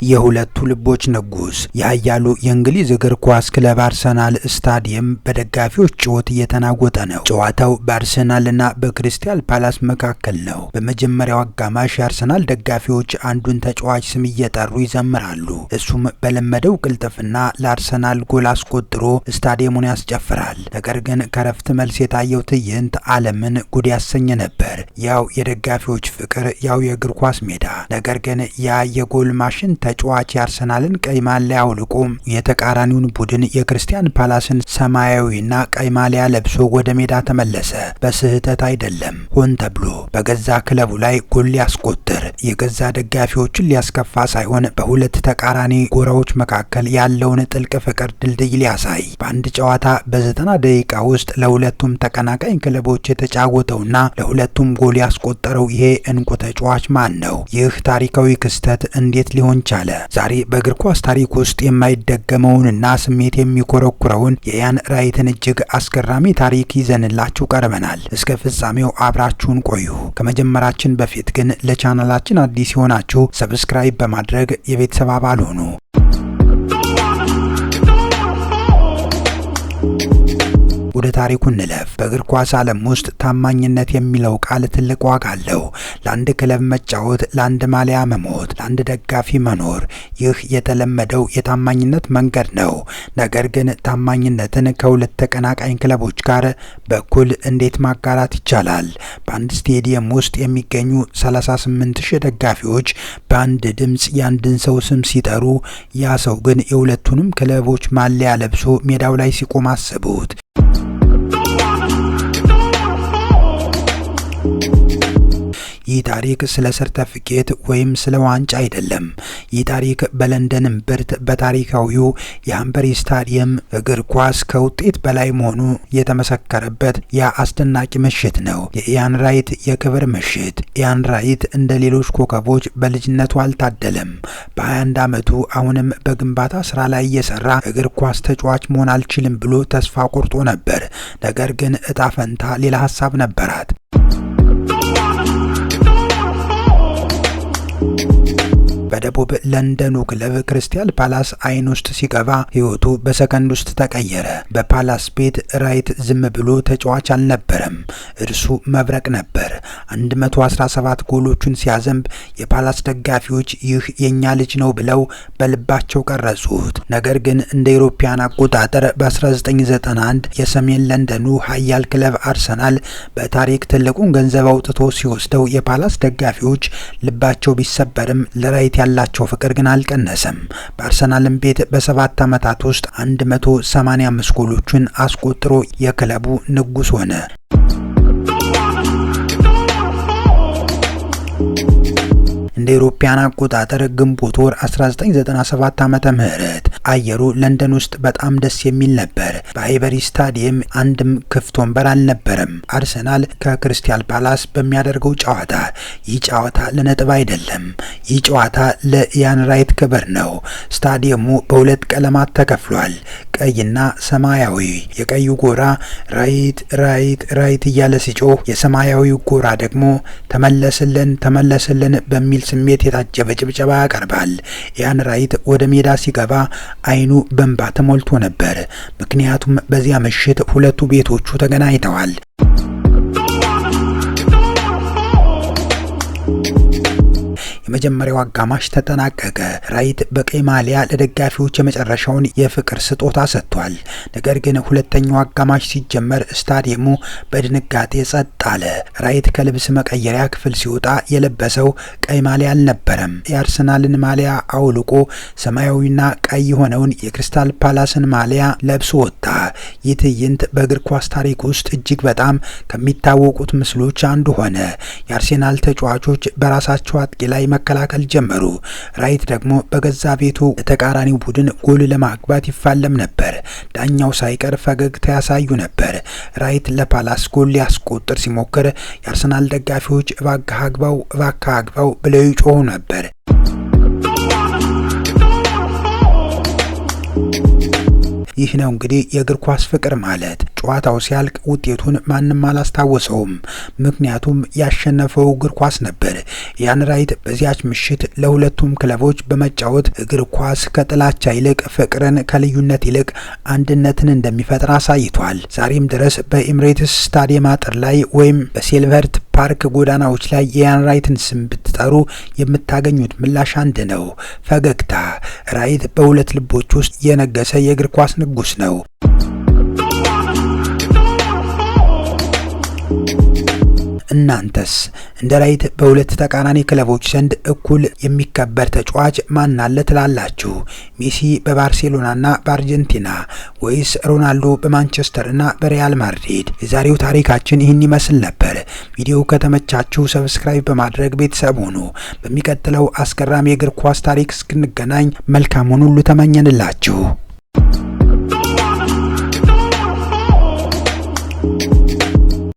የሁለቱ ልቦች ንጉስ የኃያሉ የእንግሊዝ እግር ኳስ ክለብ አርሰናል ስታዲየም በደጋፊዎች ጩኸት እየተናወጠ ነው። ጨዋታው በአርሰናልና በክሪስታል ፓላስ መካከል ነው። በመጀመሪያው አጋማሽ የአርሰናል ደጋፊዎች አንዱን ተጫዋች ስም እየጠሩ ይዘምራሉ። እሱም በለመደው ቅልጥፍና ለአርሰናል ጎል አስቆጥሮ ስታዲየሙን ያስጨፍራል። ነገር ግን ከረፍት መልስ የታየው ትዕይንት ዓለምን ጉድ ያሰኘ ነበር። ያው የደጋፊዎች ፍቅር፣ ያው የእግር ኳስ ሜዳ። ነገር ግን ያ የጎል ማሽን ተጫዋች የአርሰናልን ቀይ ማሊያ አውልቆ የተቃራኒውን ቡድን የክሪስታል ፓላስን ሰማያዊና ቀይ ማሊያ ለብሶ ወደ ሜዳ ተመለሰ። በስህተት አይደለም፣ ሆን ተብሎ በገዛ ክለቡ ላይ ጎል ሊያስቆጥር የገዛ ደጋፊዎችን ሊያስከፋ ሳይሆን በሁለት ተቃራኒ ጎራዎች መካከል ያለውን ጥልቅ ፍቅር ድልድይ ሊያሳይ በአንድ ጨዋታ በ90 ደቂቃ ውስጥ ለሁለቱም ተቀናቃኝ ክለቦች የተጫወተውና ለሁለቱም ጎል ያስቆጠረው ይሄ እንቁ ተጫዋች ማን ነው? ይህ ታሪካዊ ክስተት እንዴት ሊሆን ቻለ? ዛሬ በእግር ኳስ ታሪክ ውስጥ የማይደገመውንና ስሜት የሚኮረኩረውን የኢያን ራይትን እጅግ አስገራሚ ታሪክ ይዘንላችሁ ቀርበናል። እስከ ፍጻሜው አብራችሁን ቆዩ። ከመጀመራችን በፊት ግን ለቻናላችን አዲስ የሆናችሁ ሰብስክራይብ በማድረግ የቤተሰብ አባል ሁኑ። ወደ ታሪኩ እንለፍ። በእግር ኳስ ዓለም ውስጥ ታማኝነት የሚለው ቃል ትልቅ ዋጋ አለው። ለአንድ ክለብ መጫወት፣ ለአንድ ማሊያ መሞት፣ ለአንድ ደጋፊ መኖር፣ ይህ የተለመደው የታማኝነት መንገድ ነው። ነገር ግን ታማኝነትን ከሁለት ተቀናቃኝ ክለቦች ጋር በኩል እንዴት ማጋራት ይቻላል? በአንድ ስቴዲየም ውስጥ የሚገኙ 38,000 ደጋፊዎች በአንድ ድምፅ የአንድን ሰው ስም ሲጠሩ፣ ያ ሰው ግን የሁለቱንም ክለቦች ማሊያ ለብሶ ሜዳው ላይ ሲቆም አስቡት። ይህ ታሪክ ስለ ሰርተፊኬት ወይም ስለ ዋንጫ አይደለም። ይህ ታሪክ በለንደን እምብርት በታሪካዊው የሃምበሪ ስታዲየም እግር ኳስ ከውጤት በላይ መሆኑ የተመሰከረበት ያ አስደናቂ ምሽት ነው። የኢያን ራይት የክብር ምሽት። ኢያን ራይት እንደ ሌሎች ኮከቦች በልጅነቱ አልታደለም። በ21 ዓመቱ አሁንም በግንባታ ስራ ላይ እየሰራ እግር ኳስ ተጫዋች መሆን አልችልም ብሎ ተስፋ ቆርጦ ነበር። ነገር ግን እጣ ፈንታ ሌላ ሀሳብ ነበራት። በደቡብ ለንደኑ ክለብ ክሪስታል ፓላስ አይን ውስጥ ሲገባ ህይወቱ በሰከንድ ውስጥ ተቀየረ። በፓላስ ቤት ራይት ዝም ብሎ ተጫዋች አልነበረም፣ እርሱ መብረቅ ነበር። 117 ጎሎቹን ሲያዘንብ የፓላስ ደጋፊዎች ይህ የኛ ልጅ ነው ብለው በልባቸው ቀረጹት። ነገር ግን እንደ አውሮፓውያን አቆጣጠር በ1991 የሰሜን ለንደኑ ኃያል ክለብ አርሰናል በታሪክ ትልቁን ገንዘብ አውጥቶ ሲወስደው የፓላስ ደጋፊዎች ልባቸው ቢሰበርም ለራይት ያላቸው ፍቅር ግን አልቀነሰም። በአርሰናልም ቤት በ7 ዓመታት ውስጥ 185 ጎሎችን አስቆጥሮ የክለቡ ንጉስ ሆነ። እንደ አውሮፓውያን አቆጣጠር ግንቦት ወር 1997 ዓመተ ምህረት አየሩ ለንደን ውስጥ በጣም ደስ የሚል ነበር። በሃይበሪ ስታዲየም አንድም ክፍት ወንበር አልነበረም። አርሰናል ከክሪስታል ፓላስ በሚያደርገው ጨዋታ፣ ይህ ጨዋታ ለነጥብ አይደለም። ይህ ጨዋታ ለኢያን ራይት ክብር ነው። ስታዲየሙ በሁለት ቀለማት ተከፍሏል፣ ቀይና ሰማያዊ። የቀዩ ጎራ ራይት ራይት ራይት እያለ ሲጮህ፣ የሰማያዊው ጎራ ደግሞ ተመለስልን ተመለስልን በሚል ስሜት የታጀበ ጭብጨባ ያቀርባል። ኢያን ራይት ወደ ሜዳ ሲገባ አይኑ በእንባ ተሞልቶ ነበር። ምክንያቱም በዚያ ምሽት ሁለቱ ቤቶቹ ተገናኝተዋል። የመጀመሪያው አጋማሽ ተጠናቀቀ። ራይት በቀይ ማሊያ ለደጋፊዎች የመጨረሻውን የፍቅር ስጦታ ሰጥቷል። ነገር ግን ሁለተኛው አጋማሽ ሲጀመር ስታዲየሙ በድንጋጤ ጸጥ አለ። ራይት ከልብስ መቀየሪያ ክፍል ሲወጣ የለበሰው ቀይ ማሊያ አልነበረም። የአርሰናልን ማሊያ አውልቆ ሰማያዊና ቀይ የሆነውን የክሪስታል ፓላስን ማሊያ ለብሶ ወጣ። ይህ ትዕይንት በእግር ኳስ ታሪክ ውስጥ እጅግ በጣም ከሚታወቁት ምስሎች አንዱ ሆነ። የአርሰናል ተጫዋቾች በራሳቸው አጥቂ ላይ መከላከል ጀመሩ። ራይት ደግሞ በገዛ ቤቱ ተቃራኒው ቡድን ጎል ለማግባት ይፋለም ነበር። ዳኛው ሳይቀር ፈገግታ ያሳዩ ነበር። ራይት ለፓላስ ጎል ሊያስቆጥር ሲሞክር የአርሰናል ደጋፊዎች እባክህ አግባው እባክህ አግባው ብለው ይጮሁ ነበር። ይህ ነው እንግዲህ የእግር ኳስ ፍቅር ማለት። ጨዋታው ሲያልቅ ውጤቱን ማንም አላስታወሰውም፣ ምክንያቱም ያሸነፈው እግር ኳስ ነበር። ኢያን ራይት በዚያች ምሽት ለሁለቱም ክለቦች በመጫወት እግር ኳስ ከጥላቻ ይልቅ ፍቅርን፣ ከልዩነት ይልቅ አንድነትን እንደሚፈጥር አሳይቷል። ዛሬም ድረስ በኤምሬትስ ስታዲየም አጥር ላይ ወይም በሲልቨርት ፓርክ ጎዳናዎች ላይ የኢያን ራይትን ስም ብትጠሩ የምታገኙት ምላሽ አንድ ነው፣ ፈገግታ። ራይት በሁለት ልቦች ውስጥ የነገሰ የእግር ኳስ ንጉስ ነው። እናንተስ እንደ ራይት በሁለት ተቃራኒ ክለቦች ዘንድ እኩል የሚከበር ተጫዋች ማን አለ ትላላችሁ? ሜሲ በባርሴሎናና በአርጀንቲና ወይስ ሮናልዶ በማንቸስተርና በሪያል ማድሪድ? የዛሬው ታሪካችን ይህን ይመስል ነበር። ቪዲዮው ከተመቻችሁ ሰብስክራይብ በማድረግ ቤተሰብ ሁኑ። በሚቀጥለው አስገራሚ የእግር ኳስ ታሪክ እስክንገናኝ መልካሙን ሁሉ ተመኘንላችሁ።